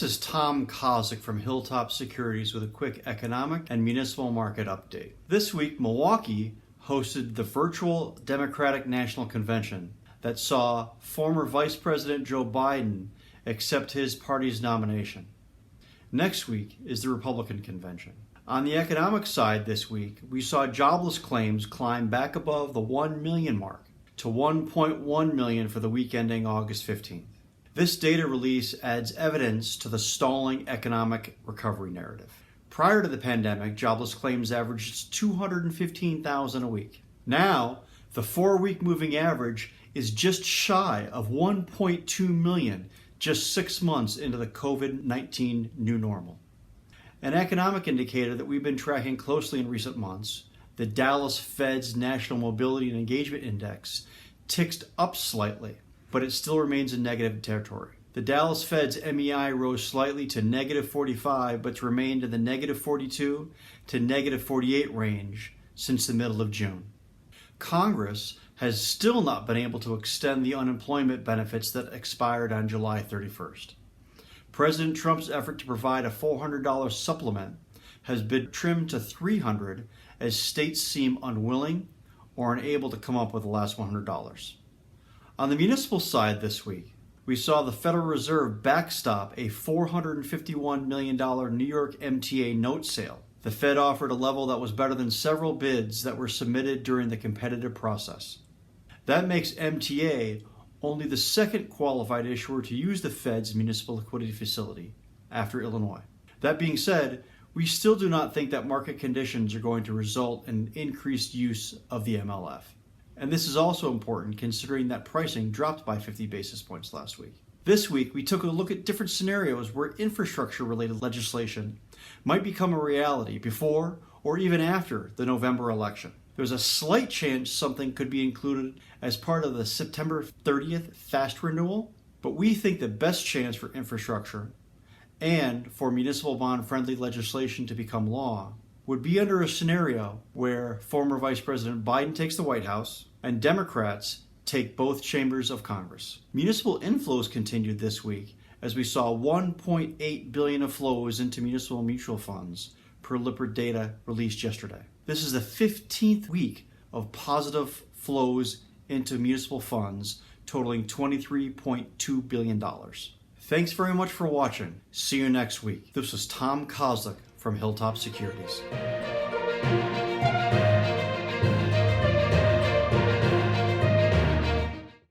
This is Tom Kozlik from HilltopSecurities with a quick economic and municipal market update. This week, Milwaukee hosted the virtual Democratic National Convention that saw former Vice President Joe Biden accept his party's nomination. Next week is the Republican convention. On the economic side this week, we saw jobless claims climb back above the 1 million mark to 1.1 million for the week ending August 15th. This data release adds evidence to the stalling economic recovery narrative. Prior to the pandemic, jobless claims averaged 215,000 a week. Now, the 4-week moving average is just shy of 1.2 million just 6 months into the COVID-19 new normal. An economic indicator that we've been tracking closely in recent months, the Dallas Fed's National Mobility and Engagement Index, ticked up slightly, but it still remains in negative territory. The Dallas Fed's MEI rose slightly to negative 45, but remained in the negative 42 to negative 48 range since the middle of June. Congress has still not been able to extend the unemployment benefits that expired on July 31st. President Trump's effort to provide a $400 supplement has been trimmed to $300 as states seem unwilling or unable to come up with the last $100. On the municipal side this week, we saw the Federal Reserve backstop a $451 million New York MTA note sale. The Fed offered a level that was better than several bids that were submitted during the competitive process. That makes MTA only the second qualified issuer to use the Fed's municipal liquidity facility after Illinois. That being said, we still do not think that market conditions are going to result in increased use of the MLF. And this is also important considering that pricing dropped by 50 basis points last week. This week, we took a look at different scenarios where infrastructure-related legislation might become a reality before or even after the November election. There's a slight chance something could be included as part of the September 30th FAST renewal, but we think the best chance for infrastructure and for municipal bond-friendly legislation to become law would be under a scenario where former Vice President Biden takes the White House and Democrats take both chambers of Congress. Municipal inflows continued this week as we saw $1.8 billion of flows into municipal mutual funds per Lippert data released yesterday. This is the 15th week of positive flows into municipal funds totaling $23.2 billion. Thanks very much for watching. See you next week. This was Tom Kozlik from HilltopSecurities.